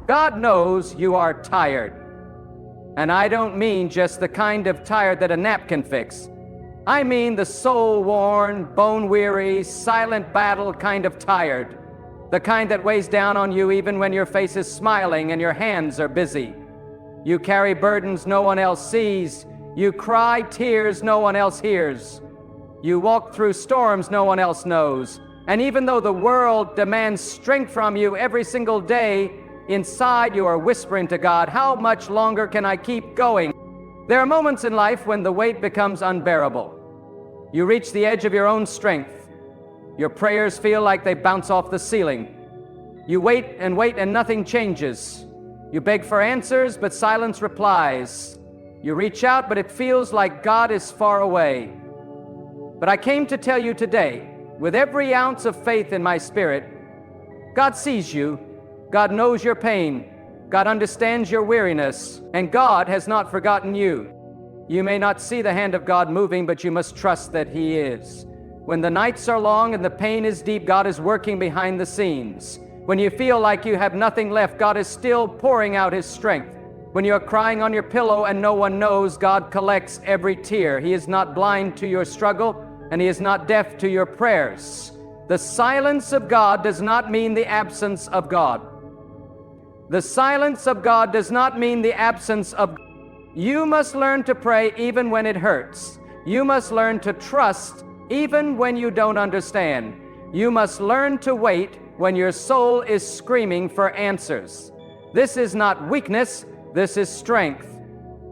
God knows you are tired. And I don't mean just the kind of tired that a nap can fix. I mean the soul-worn, bone-weary, silent battle kind of tired. The kind that weighs down on you even when your face is smiling and your hands are busy. You carry burdens no one else sees. You cry tears no one else hears. You walk through storms no one else knows. And even though the world demands strength from you every single day, inside you are whispering to God, how much longer can I keep going? There are moments in life when the weight becomes unbearable. You reach the edge of your own strength. Your prayers feel like they bounce off the ceiling. You wait and nothing changes. You beg for answers, but silence replies. You reach out, but it feels like God is far away. But I came to tell you today, with every ounce of faith in my spirit, God sees you, God knows your pain, God understands your weariness, and God has not forgotten you. You may not see the hand of God moving, but you must trust that He is. When the nights are long and the pain is deep, God is working behind the scenes. When you feel like you have nothing left, God is still pouring out His strength. When you are crying on your pillow and no one knows, God collects every tear. He is not blind to your struggle, and He is not deaf to your prayers. The silence of God does not mean the absence of God. The silence of God does not mean the absence of God. You must learn to pray even when it hurts. You must learn to trust even when you don't understand. You must learn to wait when your soul is screaming for answers. This is not weakness, this is strength.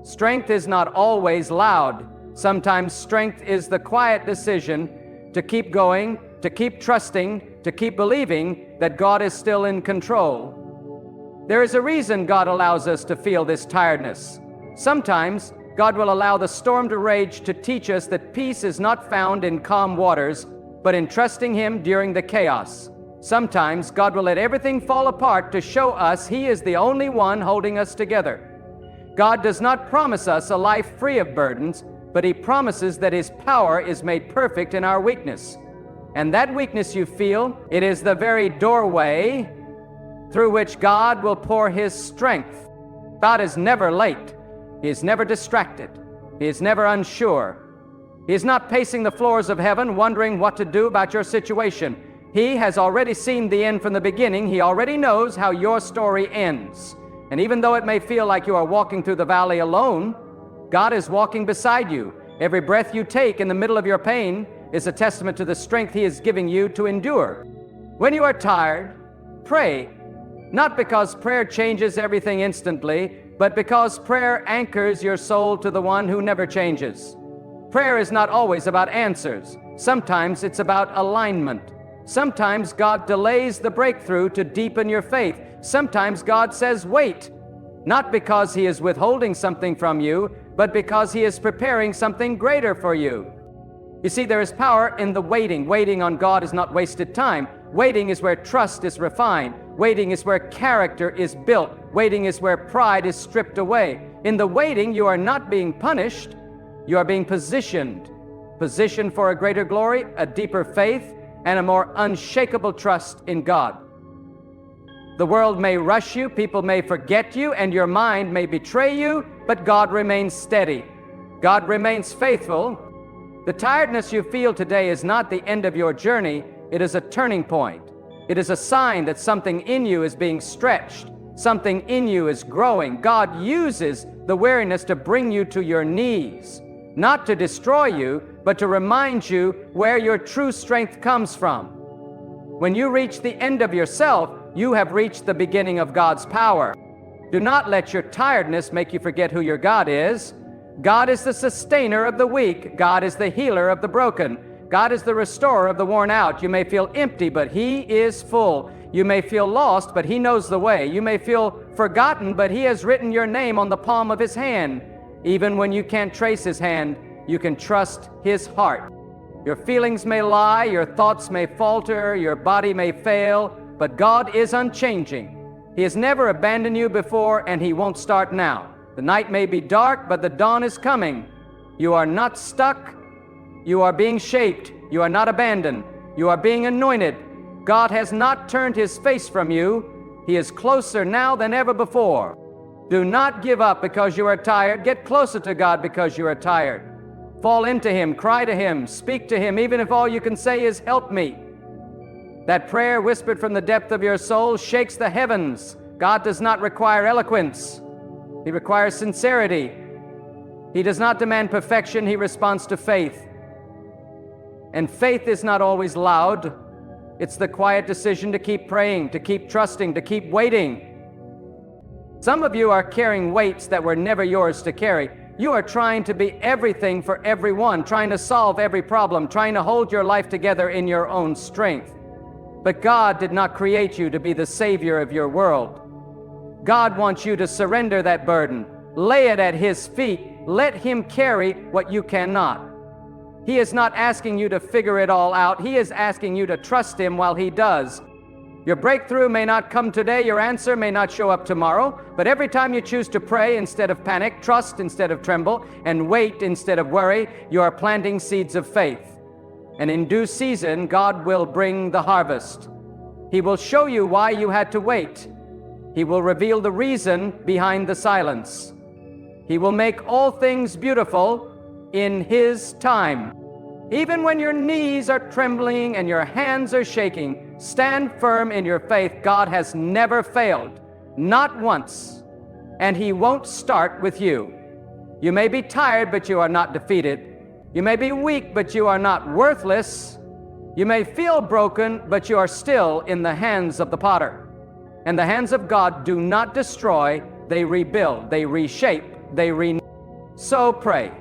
Strength is not always loud. Sometimes strength is the quiet decision to keep going, to keep trusting, to keep believing that God is still in control. There is a reason God allows us to feel this tiredness. Sometimes God will allow the storm to rage to teach us that peace is not found in calm waters, but in trusting Him during the chaos. Sometimes God will let everything fall apart to show us He is the only one holding us together. God does not promise us a life free of burdens, but He promises that His power is made perfect in our weakness. And that weakness you feel, it is the very doorway through which God will pour His strength. God is never late. He is never distracted. He is never unsure. He is not pacing the floors of heaven wondering what to do about your situation. He has already seen the end from the beginning. He already knows how your story ends. And even though it may feel like you are walking through the valley alone, God is walking beside you. Every breath you take in the middle of your pain is a testament to the strength He is giving you to endure. When you are tired, pray, not because prayer changes everything instantly, but because prayer anchors your soul to the one who never changes. Prayer is not always about answers. Sometimes it's about alignment. Sometimes God delays the breakthrough to deepen your faith. Sometimes God says, wait, not because He is withholding something from you, but because He is preparing something greater for you. You see, there is power in the waiting. Waiting on God is not wasted time. Waiting is where trust is refined. Waiting is where character is built. Waiting is where pride is stripped away. In the waiting, you are not being punished. You are being positioned. Positioned for a greater glory, a deeper faith, and a more unshakable trust in God. The world may rush you, people may forget you, and your mind may betray you, but God remains steady. God remains faithful. The tiredness you feel today is not the end of your journey. It is a turning point. It is a sign that something in you is being stretched. Something in you is growing. God uses the weariness to bring you to your knees, not to destroy you, but to remind you where your true strength comes from. When you reach the end of yourself, you have reached the beginning of God's power. Do not let your tiredness make you forget who your God is. God is the sustainer of the weak. God is the healer of the broken. God is the restorer of the worn out. You may feel empty, but He is full. You may feel lost, but He knows the way. You may feel forgotten, but He has written your name on the palm of His hand. Even when you can't trace His hand, you can trust His heart. Your feelings may lie, your thoughts may falter, your body may fail, but God is unchanging. He has never abandoned you before, and He won't start now. The night may be dark, but the dawn is coming. You are not stuck. You are being shaped. You are not abandoned. You are being anointed. God has not turned His face from you. He is closer now than ever before. Do not give up because you are tired. Get closer to God because you are tired. Fall into Him, cry to Him, speak to Him, even if all you can say is, "Help me." That prayer whispered from the depth of your soul shakes the heavens. God does not require eloquence. He requires sincerity. He does not demand perfection. He responds to faith. And faith is not always loud. It's the quiet decision to keep praying, to keep trusting, to keep waiting. Some of you are carrying weights that were never yours to carry. You are trying to be everything for everyone, trying to solve every problem, trying to hold your life together in your own strength. But God did not create you to be the savior of your world. God wants you to surrender that burden, lay it at His feet, let Him carry what you cannot. He is not asking you to figure it all out. He is asking you to trust Him while He does. Your breakthrough may not come today, your answer may not show up tomorrow, but every time you choose to pray instead of panic, trust instead of tremble, and wait instead of worry, you are planting seeds of faith. And in due season, God will bring the harvest. He will show you why you had to wait. He will reveal the reason behind the silence. He will make all things beautiful in His time. Even when your knees are trembling and your hands are shaking, stand firm in your faith. God has never failed, not once, and He won't start with you. You may be tired, but you are not defeated. You may be weak, but you are not worthless. You may feel broken, but you are still in the hands of the potter. And the hands of God do not destroy, they rebuild, they reshape, they renew. So pray.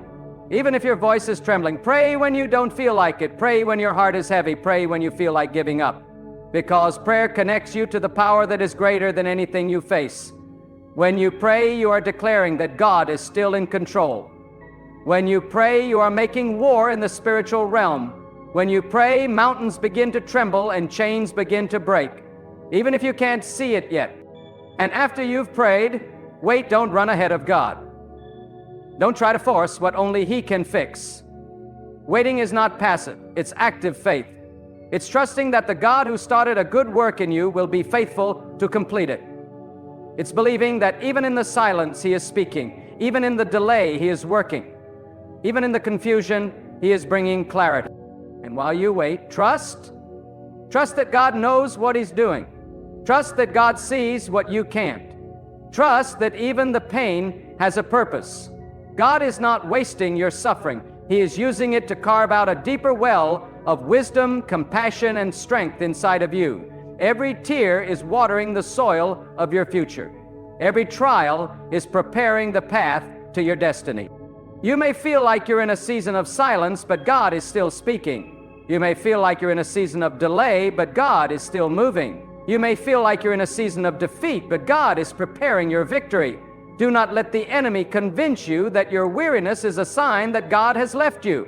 Even if your voice is trembling, pray when you don't feel like it. Pray when your heart is heavy. Pray when you feel like giving up. Because prayer connects you to the power that is greater than anything you face. When you pray, you are declaring that God is still in control. When you pray, you are making war in the spiritual realm. When you pray, mountains begin to tremble and chains begin to break, even if you can't see it yet. And after you've prayed, wait, don't run ahead of God. Don't try to force what only He can fix. Waiting is not passive, it's active faith. It's trusting that the God who started a good work in you will be faithful to complete it. It's believing that even in the silence He is speaking, even in the delay He is working, even in the confusion He is bringing clarity. And while you wait, trust that God knows what He's doing. Trust that God sees what you can't. Trust that even the pain has a purpose. God is not wasting your suffering. He is using it to carve out a deeper well of wisdom, compassion, and strength inside of you. Every tear is watering the soil of your future. Every trial is preparing the path to your destiny. You may feel like you're in a season of silence, but God is still speaking. You may feel like you're in a season of delay, but God is still moving. You may feel like you're in a season of defeat, but God is preparing your victory. Do not let the enemy convince you that your weariness is a sign that God has left you.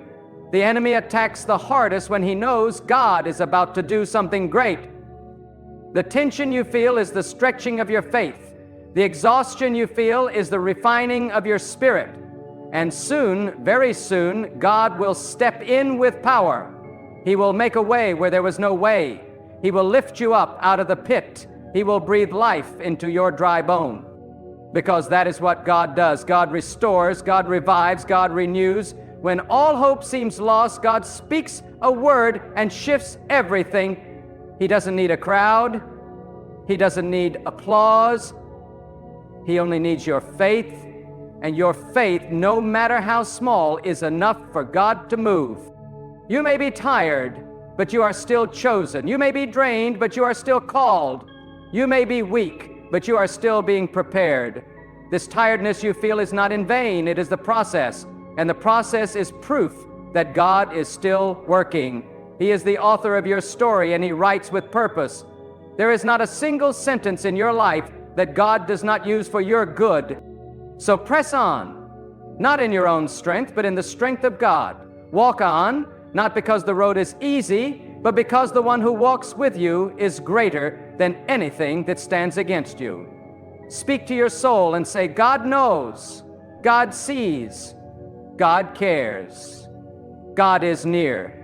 The enemy attacks the hardest when he knows God is about to do something great. The tension you feel is the stretching of your faith. The exhaustion you feel is the refining of your spirit. And soon, very soon, God will step in with power. He will make a way where there was no way. He will lift you up out of the pit. He will breathe life into your dry bone. Because that is what God does. God restores, God revives, God renews. When all hope seems lost, God speaks a word and shifts everything. He doesn't need a crowd. He doesn't need applause. He only needs your faith. And your faith, no matter how small, is enough for God to move. You may be tired, but you are still chosen. You may be drained, but you are still called. You may be weak, but you are still being prepared. This tiredness you feel is not in vain. It is the process, and the process is proof that God is still working. He is the author of your story, and He writes with purpose. There is not a single sentence in your life that God does not use for your good. So press on, not in your own strength, but in the strength of God. Walk on, not because the road is easy, but because the one who walks with you is greater than anything that stands against you. Speak to your soul and say, God knows, God sees, God cares, God is near.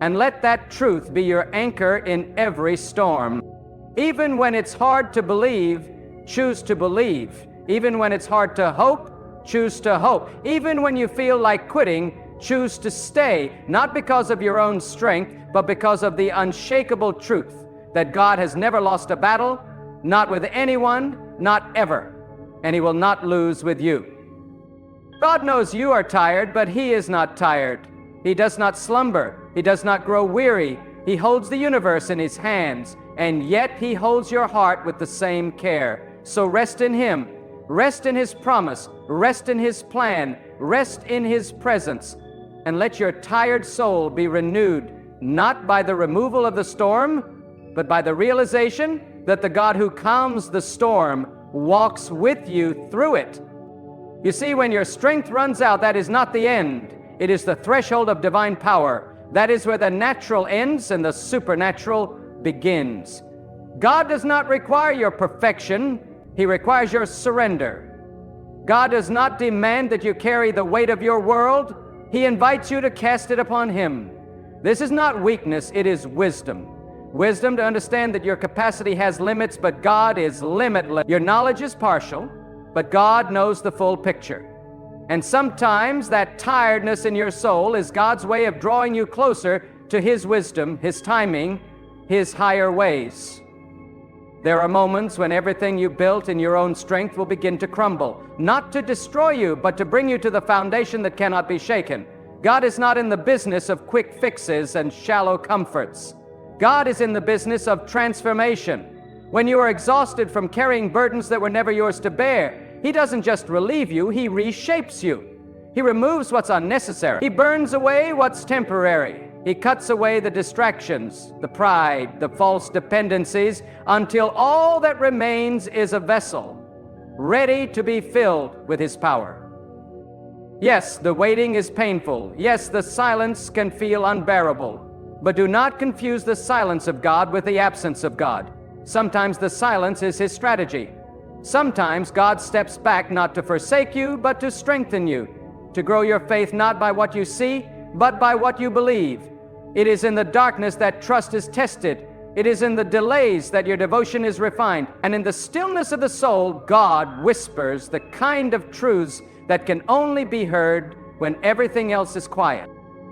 And let that truth be your anchor in every storm. Even when it's hard to believe, choose to believe. Even when it's hard to hope, choose to hope. Even when you feel like quitting, choose to stay, not because of your own strength, but because of the unshakable truth that God has never lost a battle, not with anyone, not ever, and He will not lose with you. God knows you are tired, but He is not tired. He does not slumber. He does not grow weary. He holds the universe in His hands, and yet He holds your heart with the same care. So rest in Him. Rest in His promise. Rest in His plan. Rest in His presence. And let your tired soul be renewed, not by the removal of the storm, but by the realization that the God who calms the storm walks with you through it. You see, when your strength runs out, that is not the end. It is the threshold of divine power. That is where the natural ends and the supernatural begins. God does not require your perfection. He requires your surrender. God does not demand that you carry the weight of your world. He invites you to cast it upon Him. This is not weakness, it is wisdom. Wisdom to understand that your capacity has limits, but God is limitless. Your knowledge is partial, but God knows the full picture. And sometimes that tiredness in your soul is God's way of drawing you closer to His wisdom, His timing, His higher ways. There are moments when everything you built in your own strength will begin to crumble, not to destroy you, but to bring you to the foundation that cannot be shaken. God is not in the business of quick fixes and shallow comforts. God is in the business of transformation. When you are exhausted from carrying burdens that were never yours to bear, He doesn't just relieve you, He reshapes you. He removes what's unnecessary. He burns away what's temporary. He cuts away the distractions, the pride, the false dependencies, until all that remains is a vessel, ready to be filled with His power. Yes, the waiting is painful. Yes, the silence can feel unbearable. But do not confuse the silence of God with the absence of God. Sometimes the silence is His strategy. Sometimes God steps back not to forsake you, but to strengthen you, to grow your faith not by what you see, but by what you believe. It is in the darkness that trust is tested. It is in the delays that your devotion is refined. And in the stillness of the soul, God whispers the kind of truths that can only be heard when everything else is quiet.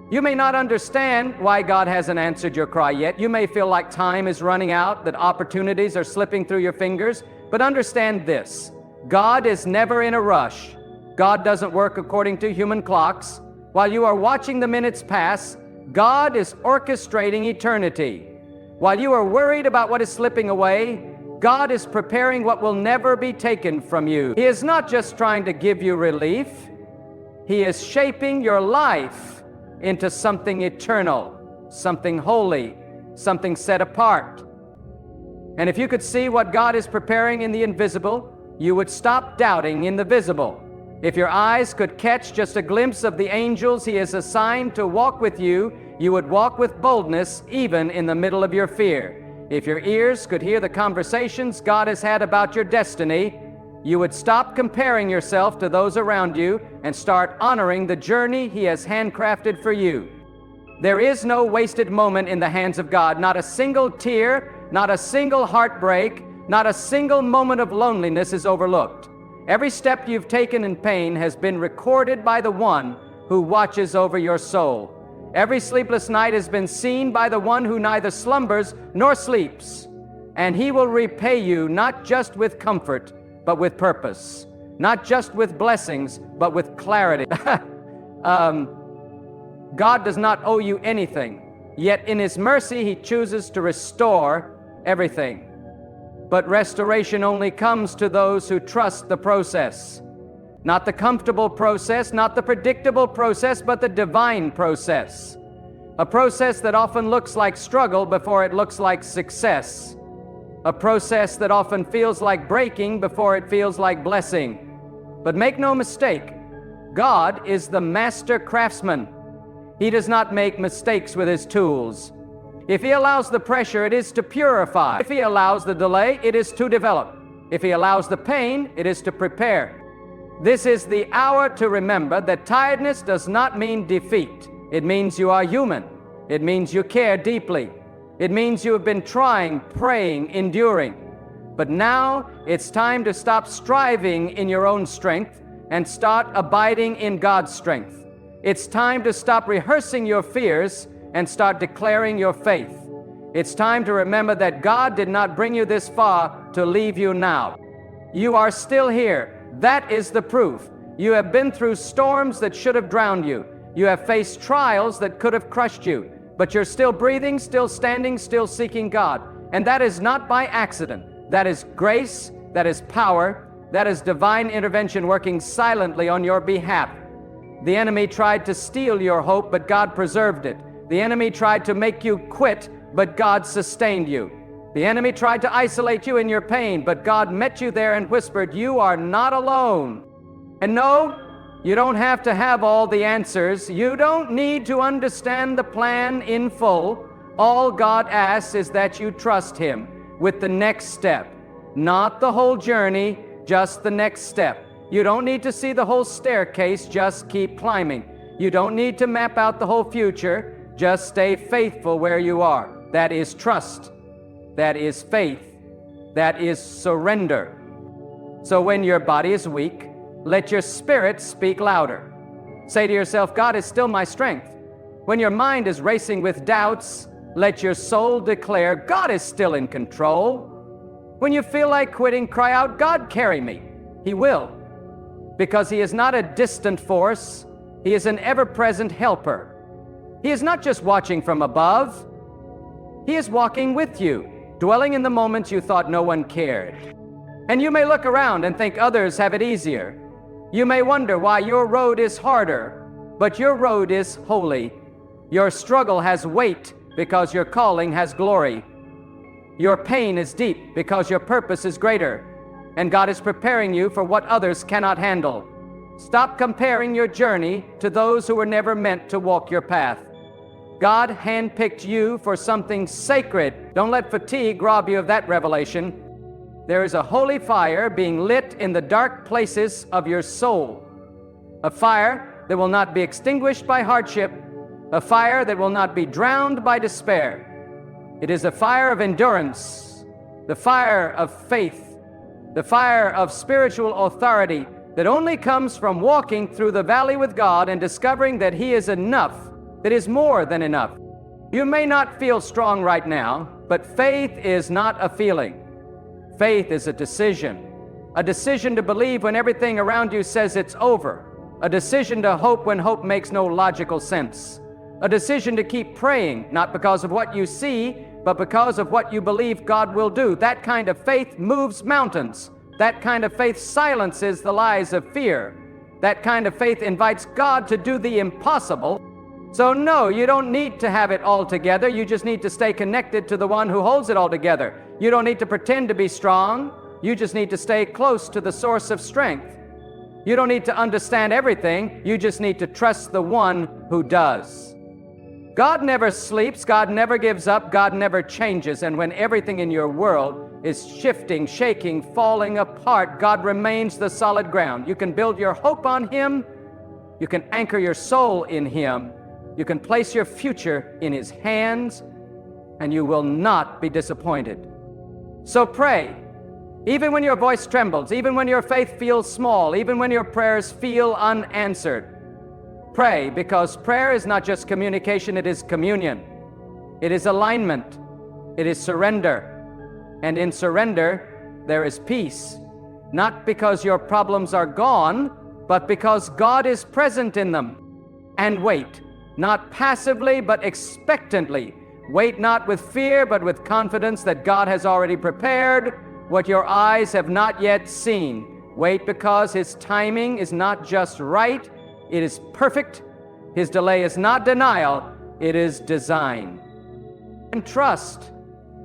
You may not understand why God hasn't answered your cry yet. You may feel like time is running out, that opportunities are slipping through your fingers. But understand this: God is never in a rush. God doesn't work according to human clocks. While you are watching the minutes pass, God is orchestrating eternity. While you are worried about what is slipping away, God is preparing what will never be taken from you. He is not just trying to give you relief. He is shaping your life into something eternal, something holy, something set apart. And if you could see what God is preparing in the invisible, you would stop doubting in the visible. If your eyes could catch just a glimpse of the angels He has assigned to walk with you, you would walk with boldness even in the middle of your fear. If your ears could hear the conversations God has had about your destiny, you would stop comparing yourself to those around you and start honoring the journey He has handcrafted for you. There is no wasted moment in the hands of God, not a single tear, not a single heartbreak, not a single moment of loneliness is overlooked. Every step you've taken in pain has been recorded by the one who watches over your soul. Every sleepless night has been seen by the one who neither slumbers nor sleeps. And He will repay you not just with comfort, but with purpose. Not just with blessings, but with clarity. God does not owe you anything, yet in His mercy He chooses to restore everything. But restoration only comes to those who trust the process. Not the comfortable process, not the predictable process, but the divine process. A process that often looks like struggle before it looks like success. A process that often feels like breaking before it feels like blessing. But make no mistake, God is the master craftsman. He does not make mistakes with His tools. If He allows the pressure, it is to purify. If He allows the delay, it is to develop. If He allows the pain, it is to prepare. This is the hour to remember that tiredness does not mean defeat. It means you are human. It means you care deeply. It means you have been trying, praying, enduring. But now it's time to stop striving in your own strength and start abiding in God's strength. It's time to stop rehearsing your fears and start declaring your faith. It's time to remember that God did not bring you this far to leave you now. You are still here. That is the proof. You have been through storms that should have drowned you. You have faced trials that could have crushed you. But you're still breathing, still standing, still seeking God. And that is not by accident. That is grace, that is power, that is divine intervention working silently on your behalf. The enemy tried to steal your hope, but God preserved it. The enemy tried to make you quit, but God sustained you. The enemy tried to isolate you in your pain, but God met you there and whispered, "You are not alone." And no, you don't have to have all the answers. You don't need to understand the plan in full. All God asks is that you trust Him with the next step. Not the whole journey, just the next step. You don't need to see the whole staircase, just keep climbing. You don't need to map out the whole future, just stay faithful where you are. That is trust. That is faith. That is surrender. So when your body is weak, let your spirit speak louder. Say to yourself, God is still my strength. When your mind is racing with doubts, let your soul declare, God is still in control. When you feel like quitting, cry out, God, carry me. He will. Because He is not a distant force. He is an ever-present helper. He is not just watching from above. He is walking with you, dwelling in the moments you thought no one cared. And you may look around and think others have it easier. You may wonder why your road is harder, but your road is holy. Your struggle has weight because your calling has glory. Your pain is deep because your purpose is greater, and God is preparing you for what others cannot handle. Stop comparing your journey to those who were never meant to walk your path. God handpicked you for something sacred. Don't let fatigue rob you of that revelation. There is a holy fire being lit in the dark places of your soul. A fire that will not be extinguished by hardship. A fire that will not be drowned by despair. It is a fire of endurance, the fire of faith, the fire of spiritual authority that only comes from walking through the valley with God and discovering that He is enough, that is more than enough. You may not feel strong right now, but faith is not a feeling. Faith is a decision to believe when everything around you says it's over, a decision to hope when hope makes no logical sense, a decision to keep praying, not because of what you see, but because of what you believe God will do. That kind of faith moves mountains. That kind of faith silences the lies of fear. That kind of faith invites God to do the impossible. So no, you don't need to have it all together. You just need to stay connected to the one who holds it all together. You don't need to pretend to be strong. You just need to stay close to the source of strength. You don't need to understand everything. You just need to trust the one who does. God never sleeps. God never gives up. God never changes. And when everything in your world is shifting, shaking, falling apart, God remains the solid ground. You can build your hope on Him. You can anchor your soul in Him. You can place your future in His hands, and you will not be disappointed. So pray, even when your voice trembles, even when your faith feels small, even when your prayers feel unanswered. Pray, because prayer is not just communication, it is communion. It is alignment. It is surrender. And in surrender, there is peace. Not because your problems are gone, but because God is present in them. And wait, not passively, but expectantly. Wait not with fear, but with confidence that God has already prepared what your eyes have not yet seen. Wait because His timing is not just right, it is perfect. His delay is not denial, it is design. And trust.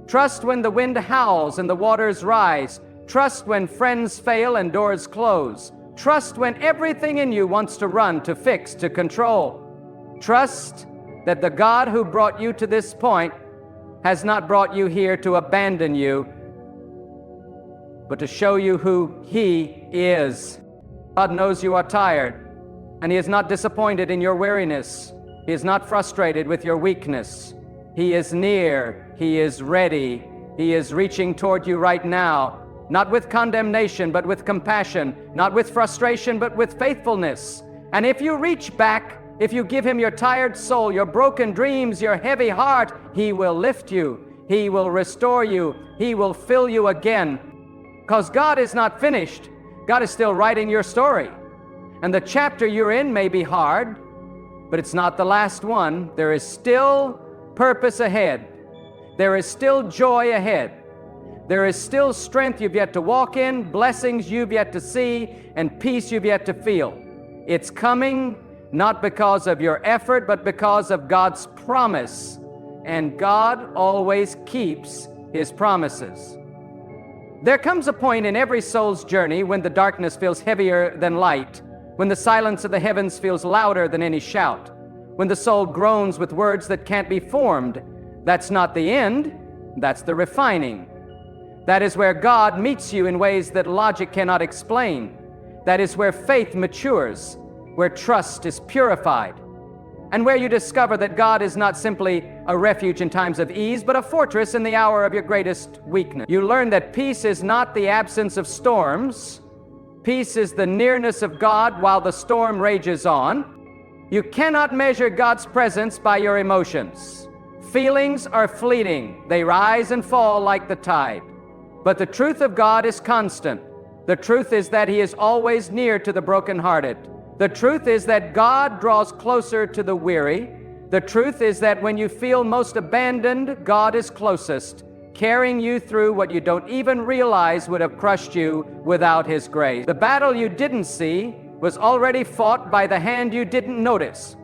Trust when the wind howls and the waters rise. Trust when friends fail and doors close. Trust when everything in you wants to run, to fix, to control. Trust that the God who brought you to this point has not brought you here to abandon you, but to show you who He is. God knows you are tired, and He is not disappointed in your weariness. He is not frustrated with your weakness. He is near. He is ready. He is reaching toward you right now, not with condemnation, but with compassion, not with frustration, but with faithfulness. And if you reach back, if you give him your tired soul, your broken dreams, your heavy heart, he will lift you. He will restore you. He will fill you again. Because God is not finished. God is still writing your story. And the chapter you're in may be hard, but it's not the last one. There is still purpose ahead. There is still joy ahead. There is still strength you've yet to walk in, blessings you've yet to see, and peace you've yet to feel. It's coming not because of your effort, but because of God's promise. And God always keeps his promises. There comes a point in every soul's journey when the darkness feels heavier than light, when the silence of the heavens feels louder than any shout, when the soul groans with words that can't be formed. That's not the end, that's the refining. That is where God meets you in ways that logic cannot explain. That is where faith matures, where trust is purified, and where you discover that God is not simply a refuge in times of ease, but a fortress in the hour of your greatest weakness. You learn that peace is not the absence of storms. Peace is the nearness of God while the storm rages on. You cannot measure God's presence by your emotions. Feelings are fleeting. They rise and fall like the tide. But the truth of God is constant. The truth is that he is always near to the brokenhearted. The truth is that God draws closer to the weary. The truth is that when you feel most abandoned, God is closest, carrying you through what you don't even realize would have crushed you without his grace. The battle you didn't see was already fought by the hand you didn't notice.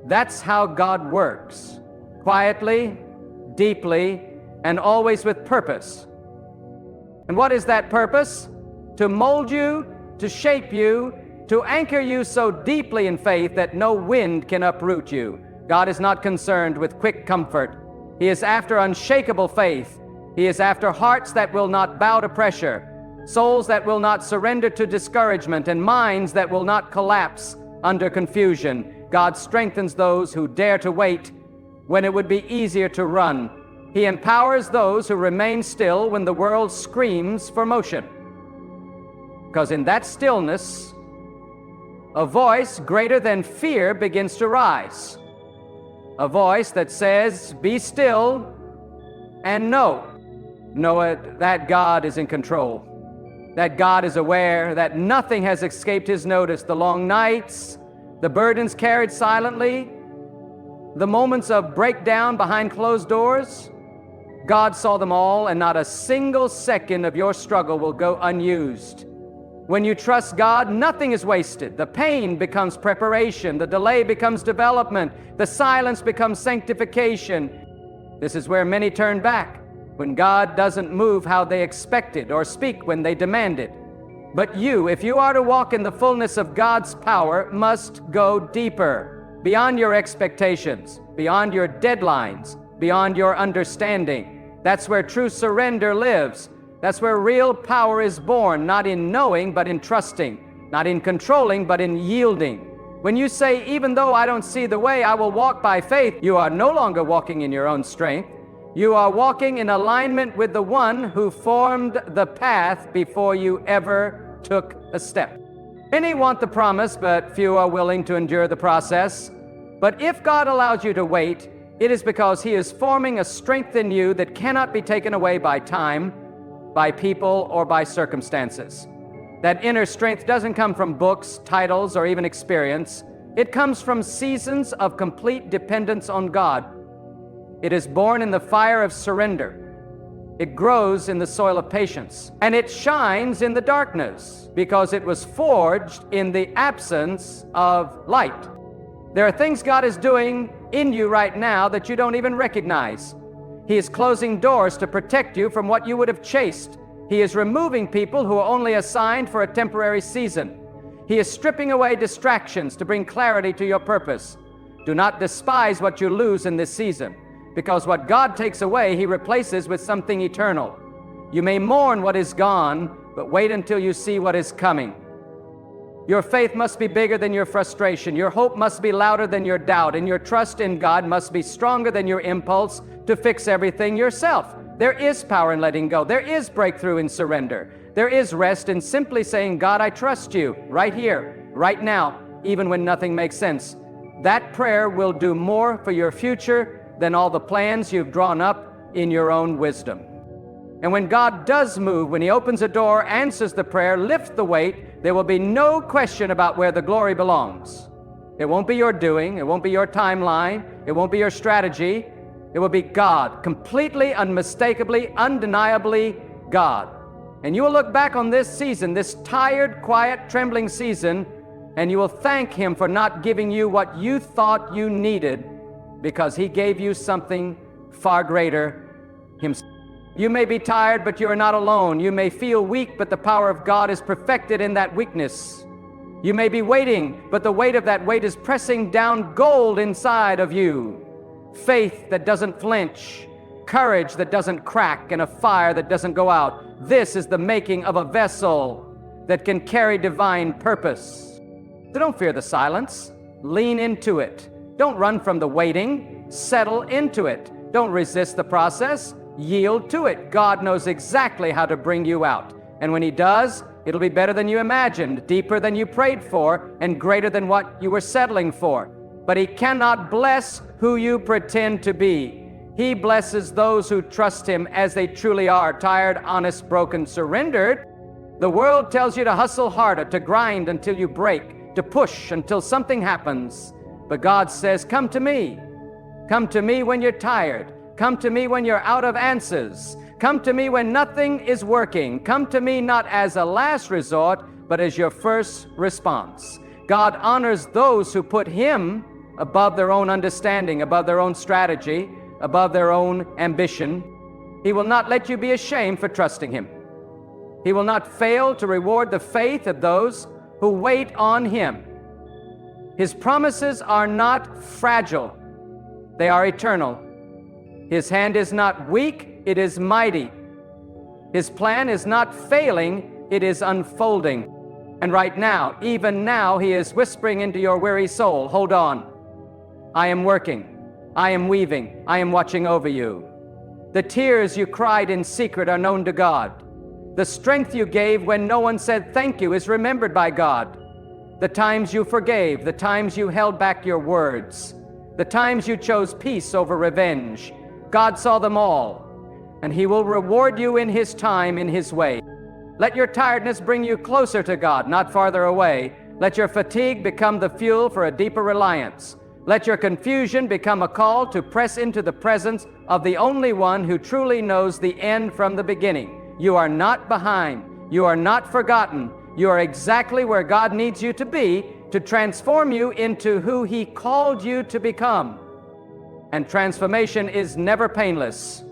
That's how God works, quietly, deeply, and always with purpose. And what is that purpose? To mold you, to shape you, to anchor you so deeply in faith that no wind can uproot you. God is not concerned with quick comfort. He is after unshakable faith. He is after hearts that will not bow to pressure, souls that will not surrender to discouragement, and minds that will not collapse under confusion. God strengthens those who dare to wait when it would be easier to run. He empowers those who remain still when the world screams for motion. Because in that stillness, a voice greater than fear begins to rise. A voice that says, be still and know it, that God is in control, that God is aware, that nothing has escaped his notice. The long nights, the burdens carried silently, the moments of breakdown behind closed doors, God saw them all, and not a single second of your struggle will go unused. When you trust God, nothing is wasted. The pain becomes preparation. The delay becomes development. The silence becomes sanctification. This is where many turn back, when God doesn't move how they expected or speak when they demanded. But you, if you are to walk in the fullness of God's power, must go deeper, beyond your expectations, beyond your deadlines, beyond your understanding. That's where true surrender lives. That's where real power is born, not in knowing, but in trusting, not in controlling, but in yielding. When you say, even though I don't see the way, I will walk by faith, you are no longer walking in your own strength. You are walking in alignment with the one who formed the path before you ever took a step. Many want the promise, but few are willing to endure the process. But if God allows you to wait, it is because he is forming a strength in you that cannot be taken away by time, by people, or by circumstances. That inner strength doesn't come from books, titles, or even experience. It comes from seasons of complete dependence on God. It is born in the fire of surrender. It grows in the soil of patience. And it shines in the darkness because it was forged in the absence of light. There are things God is doing in you right now that you don't even recognize. He is closing doors to protect you from what you would have chased. He is removing people who are only assigned for a temporary season. He is stripping away distractions to bring clarity to your purpose. Do not despise what you lose in this season, because what God takes away, he replaces with something eternal. You may mourn what is gone, but wait until you see what is coming. Your faith must be bigger than your frustration. Your hope must be louder than your doubt. And your trust in God must be stronger than your impulse to fix everything yourself. There is power in letting go. There is breakthrough in surrender. There is rest in simply saying, God, I trust you right here, right now, even when nothing makes sense. That prayer will do more for your future than all the plans you've drawn up in your own wisdom. And when God does move, when He opens a door, answers the prayer, lifts the weight, there will be no question about where the glory belongs. It won't be your doing. It won't be your timeline. It won't be your strategy. It will be God, completely, unmistakably, undeniably God. And you will look back on this season, this tired, quiet, trembling season, and you will thank Him for not giving you what you thought you needed, because He gave you something far greater Himself. You may be tired, but you are not alone. You may feel weak, but the power of God is perfected in that weakness. You may be waiting, but the weight of that weight is pressing down gold inside of you. Faith that doesn't flinch, courage that doesn't crack, and a fire that doesn't go out. This is the making of a vessel that can carry divine purpose. So don't fear the silence. Lean into it. Don't run from the waiting. Settle into it. Don't resist the process. Yield to it. God knows exactly how to bring you out. And when He does, it'll be better than you imagined, deeper than you prayed for, and greater than what you were settling for. But He cannot bless who you pretend to be. He blesses those who trust Him as they truly are, tired, honest, broken, surrendered. The world tells you to hustle harder, to grind until you break, to push until something happens. But God says, come to me. Come to me when you're tired. Come to me when you're out of answers. Come to me when nothing is working. Come to me not as a last resort, but as your first response. God honors those who put Him above their own understanding, above their own strategy, above their own ambition. He will not let you be ashamed for trusting Him. He will not fail to reward the faith of those who wait on Him. His promises are not fragile. They are eternal. His hand is not weak, it is mighty. His plan is not failing, it is unfolding. And right now, even now, He is whispering into your weary soul, hold on. I am working. I am weaving. I am watching over you. The tears you cried in secret are known to God. The strength you gave when no one said thank you is remembered by God. The times you forgave, the times you held back your words, the times you chose peace over revenge, God saw them all, and He will reward you in His time, in His way. Let your tiredness bring you closer to God, not farther away. Let your fatigue become the fuel for a deeper reliance. Let your confusion become a call to press into the presence of the only one who truly knows the end from the beginning. You are not behind. You are not forgotten. You are exactly where God needs you to be to transform you into who He called you to become. And transformation is never painless,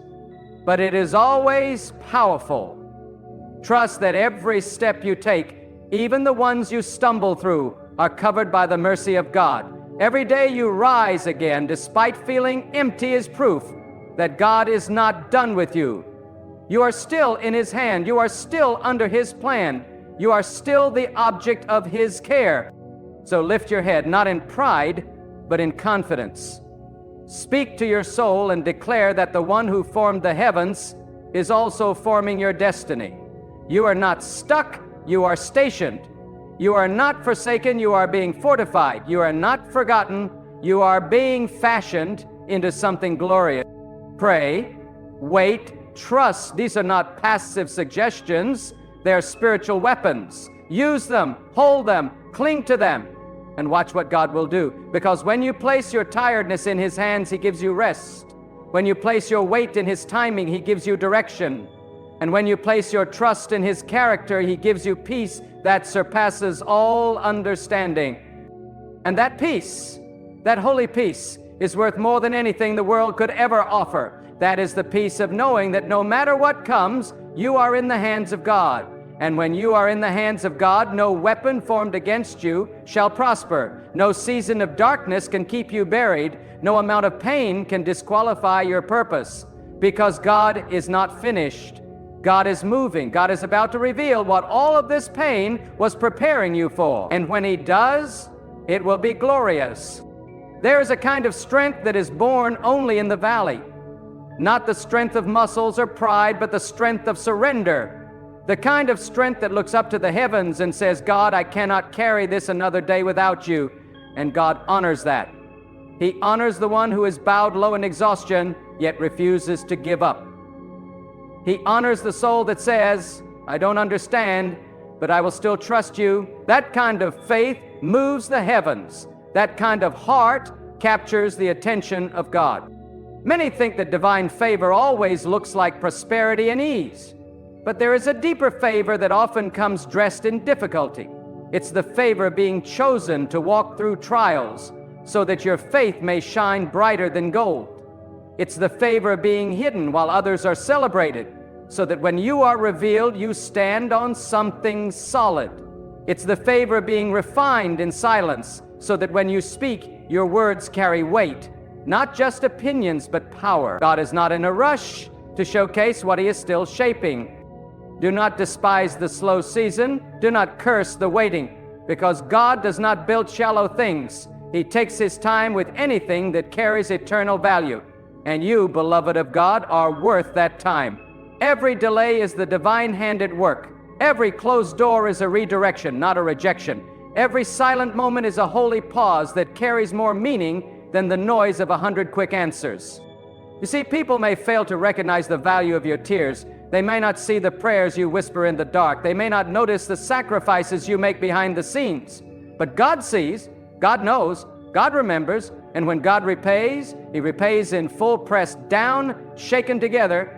but it is always powerful. Trust that every step you take, even the ones you stumble through, are covered by the mercy of God. Every day you rise again, despite feeling empty, is proof that God is not done with you. You are still in His hand. You are still under His plan. You are still the object of His care. So lift your head, not in pride, but in confidence. Speak to your soul and declare that the one who formed the heavens is also forming your destiny. You are not stuck, you are stationed. You are not forsaken, you are being fortified. You are not forgotten, you are being fashioned into something glorious. Pray, wait, trust. These are not passive suggestions, they're spiritual weapons. Use them, hold them, cling to them, and watch what God will do. Because when you place your tiredness in His hands, He gives you rest. When you place your weight in His timing, He gives you direction. And when you place your trust in His character, He gives you peace that surpasses all understanding. And that peace, that holy peace, is worth more than anything the world could ever offer. That is the peace of knowing that no matter what comes, you are in the hands of God. And when you are in the hands of God, no weapon formed against you shall prosper. No season of darkness can keep you buried. No amount of pain can disqualify your purpose. Because God is not finished God is moving. God is about to reveal what all of this pain was preparing you for. And when He does, it will be glorious. There is a kind of strength that is born only in the valley. Not the strength of muscles or pride, but the strength of surrender. The kind of strength that looks up to the heavens and says, God, I cannot carry this another day without you. And God honors that. He honors the one who is bowed low in exhaustion, yet refuses to give up. He honors the soul that says, I don't understand, but I will still trust you. That kind of faith moves the heavens. That kind of heart captures the attention of God. Many think that divine favor always looks like prosperity and ease. But there is a deeper favor that often comes dressed in difficulty. It's the favor of being chosen to walk through trials so that your faith may shine brighter than gold. It's the favor of being hidden while others are celebrated, so that when you are revealed, you stand on something solid. It's the favor of being refined in silence, so that when you speak, your words carry weight, not just opinions, but power. God is not in a rush to showcase what He is still shaping. Do not despise the slow season. Do not curse the waiting, because God does not build shallow things. He takes His time with anything that carries eternal value. And you, beloved of God, are worth that time. Every delay is the divine hand at work. Every closed door is a redirection, not a rejection. Every silent moment is a holy pause that carries more meaning than the noise of 100 quick answers. You see, people may fail to recognize the value of your tears. They may not see the prayers you whisper in the dark. They may not notice the sacrifices you make behind the scenes. But God sees, God knows, God remembers, and when God repays, He repays in full, pressed down, shaken together,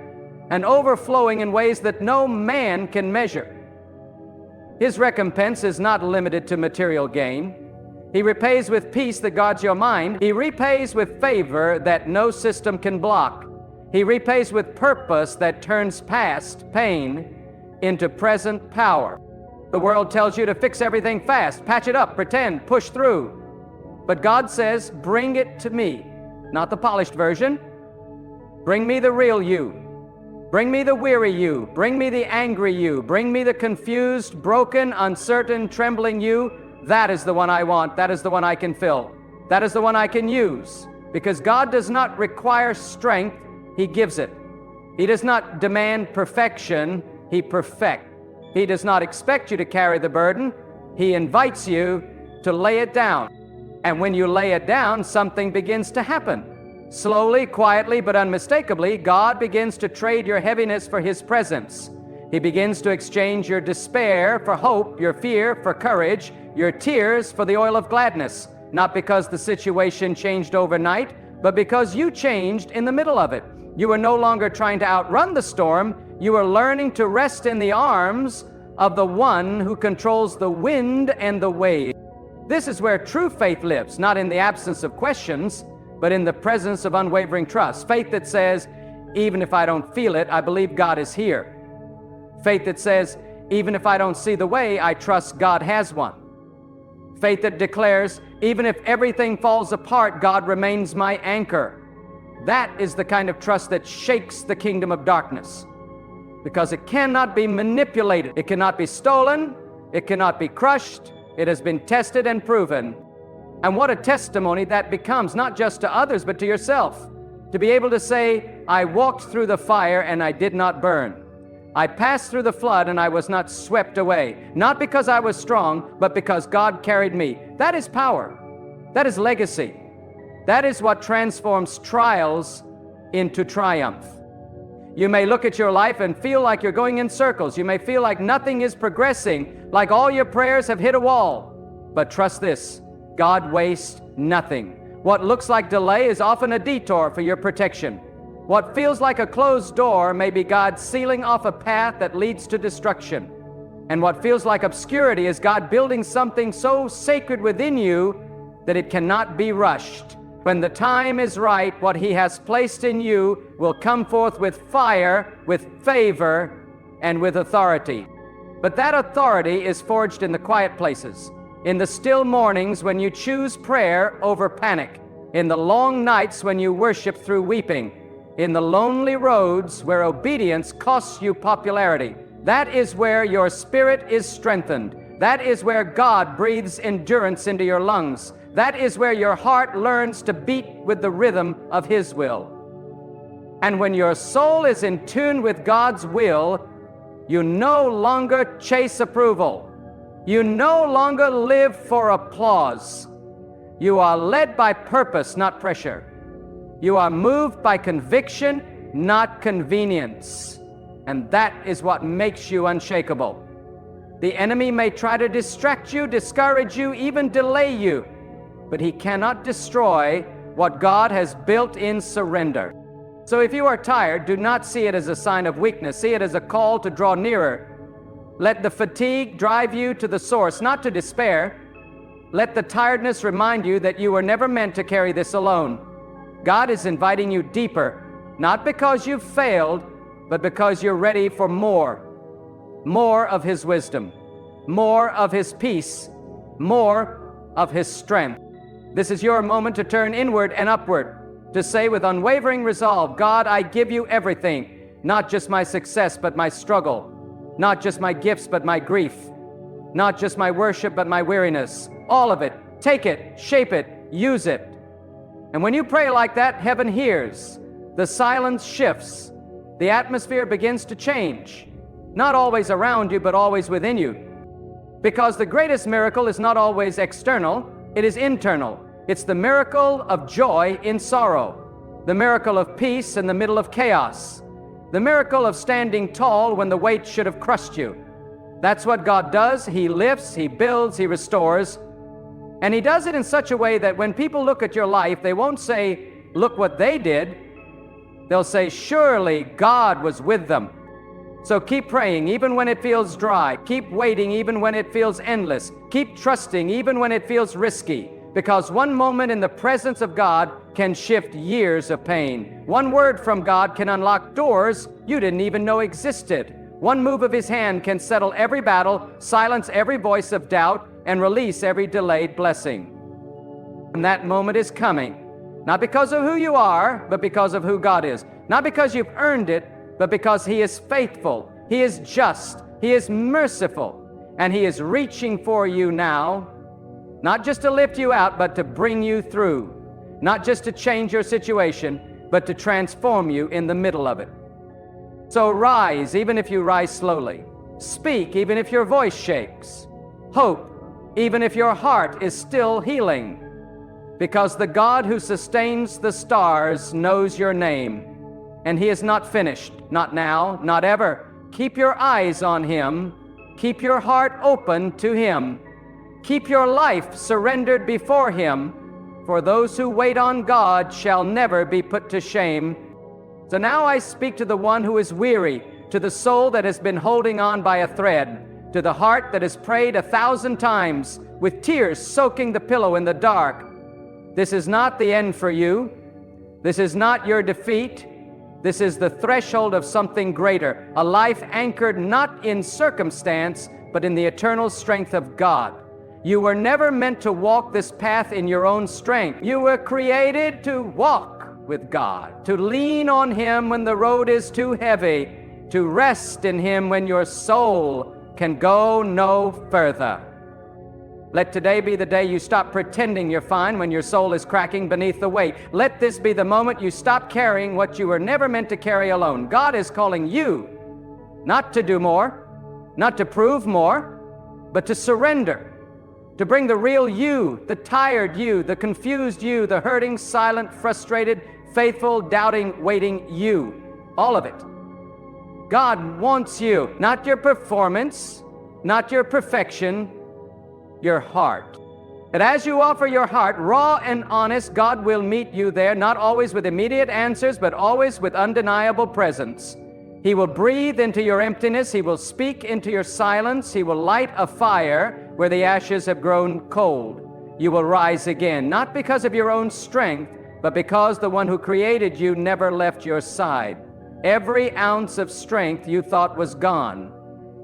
and overflowing in ways that no man can measure. His recompense is not limited to material gain. He repays with peace that guards your mind. He repays with favor that no system can block. He repays with purpose that turns past pain into present power. The world tells you to fix everything fast, patch it up, pretend, push through. But God says, bring it to me, not the polished version. Bring me the real you. Bring me the weary you. Bring me the angry you. Bring me the confused, broken, uncertain, trembling you. That is the one I want. That is the one I can fill. That is the one I can use. Because God does not require strength, He gives it. He does not demand perfection, He perfects. He does not expect you to carry the burden. He invites you to lay it down. And when you lay it down, something begins to happen. Slowly, quietly, but unmistakably, God begins to trade your heaviness for His presence. He begins to exchange your despair for hope, your fear for courage, your tears for the oil of gladness. Not because the situation changed overnight, but because you changed in the middle of it. You are no longer trying to outrun the storm. You are learning to rest in the arms of the one who controls the wind and the wave. This is where true faith lives, not in the absence of questions, but in the presence of unwavering trust. Faith that says, even if I don't feel it, I believe God is here. Faith that says, even if I don't see the way, I trust God has one. Faith that declares, even if everything falls apart, God remains my anchor. That is the kind of trust that shakes the kingdom of darkness, because it cannot be manipulated. It cannot be stolen. It cannot be crushed. It has been tested and proven. And what a testimony that becomes, not just to others, but to yourself. To be able to say, I walked through the fire and I did not burn. I passed through the flood and I was not swept away. Not because I was strong, but because God carried me. That is power. That is legacy. That is what transforms trials into triumph. You may look at your life and feel like you're going in circles. You may feel like nothing is progressing, like all your prayers have hit a wall. But trust this, God wastes nothing. What looks like delay is often a detour for your protection. What feels like a closed door may be God sealing off a path that leads to destruction. And what feels like obscurity is God building something so sacred within you that it cannot be rushed. When the time is right, what He has placed in you will come forth with fire, with favor, and with authority. But that authority is forged in the quiet places, in the still mornings when you choose prayer over panic, in the long nights when you worship through weeping, in the lonely roads where obedience costs you popularity. That is where your spirit is strengthened. That is where God breathes endurance into your lungs. That is where your heart learns to beat with the rhythm of His will. And when your soul is in tune with God's will, you no longer chase approval. You no longer live for applause. You are led by purpose, not pressure. You are moved by conviction, not convenience. And that is what makes you unshakable. The enemy may try to distract you, discourage you, even delay you, but he cannot destroy what God has built in surrender. So if you are tired, do not see it as a sign of weakness. See it as a call to draw nearer. Let the fatigue drive you to the source, not to despair. Let the tiredness remind you that you were never meant to carry this alone. God is inviting you deeper, not because you've failed, but because you're ready for more. More of His wisdom, more of His peace, more of His strength. This is your moment to turn inward and upward, to say with unwavering resolve, God, I give you everything, not just my success, but my struggle, not just my gifts, but my grief, not just my worship, but my weariness, all of it. Take it, shape it, use it. And when you pray like that, heaven hears. The silence shifts. The atmosphere begins to change. Not always around you, but always within you. Because the greatest miracle is not always external, it is internal. It's the miracle of joy in sorrow, the miracle of peace in the middle of chaos, the miracle of standing tall when the weight should have crushed you. That's what God does. He lifts, He builds, He restores. And He does it in such a way that when people look at your life, they won't say, look what they did. They'll say, surely God was with them. So keep praying even when it feels dry. Keep waiting even when it feels endless. Keep trusting even when it feels risky. Because one moment in the presence of God can shift years of pain. One word from God can unlock doors you didn't even know existed. One move of His hand can settle every battle, silence every voice of doubt, and release every delayed blessing. And that moment is coming. Not because of who you are, but because of who God is. Not because you've earned it, but because He is faithful, He is just, He is merciful, and He is reaching for you now, not just to lift you out, but to bring you through. Not just to change your situation, but to transform you in the middle of it. So rise, even if you rise slowly. Speak, even if your voice shakes. Hope, even if your heart is still healing. Because the God who sustains the stars knows your name. And He is not finished, not now, not ever. Keep your eyes on Him. Keep your heart open to Him. Keep your life surrendered before Him. For those who wait on God shall never be put to shame. So now I speak to the one who is weary, to the soul that has been holding on by a thread, to the heart that has prayed 1,000 times, with tears soaking the pillow in the dark. This is not the end for you. This is not your defeat. This is the threshold of something greater, a life anchored not in circumstance, but in the eternal strength of God. You were never meant to walk this path in your own strength. You were created to walk with God, to lean on Him when the road is too heavy, to rest in Him when your soul can go no further. Let today be the day you stop pretending you're fine when your soul is cracking beneath the weight. Let this be the moment you stop carrying what you were never meant to carry alone. God is calling you not to do more, not to prove more, but to surrender, to bring the real you, the tired you, the confused you, the hurting, silent, frustrated, faithful, doubting, waiting you, all of it. God wants you, not your performance, not your perfection, your heart. But as you offer your heart, raw and honest, God will meet you there, not always with immediate answers, but always with undeniable presence. He will breathe into your emptiness. He will speak into your silence. He will light a fire where the ashes have grown cold. You will rise again, not because of your own strength, but because the one who created you never left your side. Every ounce of strength you thought was gone,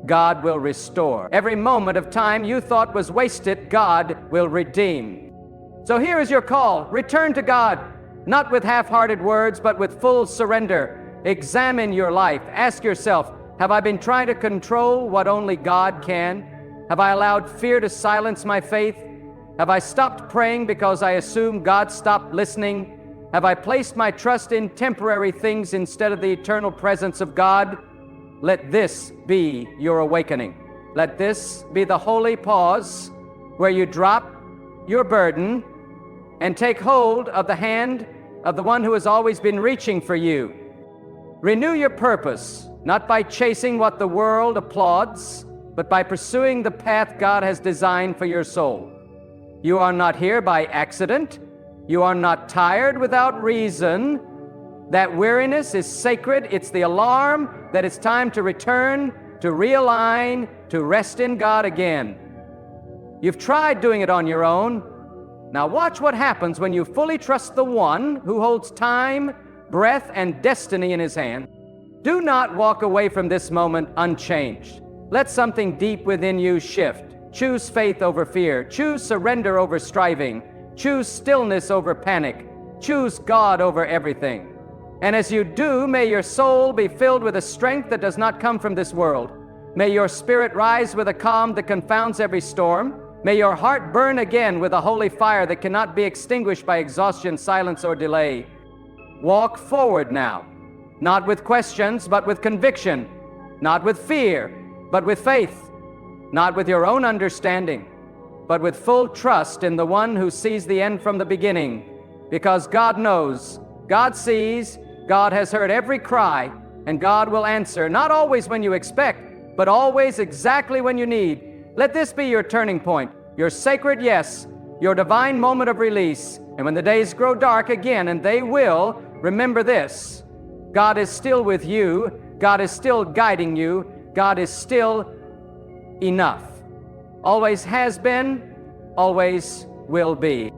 God will restore. Every moment of time you thought was wasted, God will redeem. So here is your call. Return to God. not with half-hearted words, but with full surrender. Examine your life. Ask yourself, have I been trying to control what only God can? Have I allowed fear to silence my faith? Have I stopped praying because I assume God stopped listening? Have I placed my trust in temporary things instead of the eternal presence of God? Let this be your awakening. Let this be the holy pause where you drop your burden and take hold of the hand of the one who has always been reaching for you. Renew your purpose, not by chasing what the world applauds, but by pursuing the path God has designed for your soul. You are not here by accident. You are not tired without reason. That weariness is sacred. It's the alarm that it's time to return, to realign, to rest in God again. You've tried doing it on your own. Now watch what happens when you fully trust the one who holds time, breath, and destiny in his hand. Do not walk away from this moment unchanged. Let something deep within you shift. Choose faith over fear. Choose surrender over striving. Choose stillness over panic. Choose God over everything. And as you do, may your soul be filled with a strength that does not come from this world. May your spirit rise with a calm that confounds every storm. May your heart burn again with a holy fire that cannot be extinguished by exhaustion, silence, or delay. Walk forward now, not with questions, but with conviction, not with fear, but with faith, not with your own understanding, but with full trust in the one who sees the end from the beginning, because God knows, God sees, God has heard every cry, and God will answer, not always when you expect, but always exactly when you need. Let this be your turning point, your sacred yes, your divine moment of release. And when the days grow dark again, and they will, remember this: God is still with you, God is still guiding you, God is still enough. Always has been, always will be.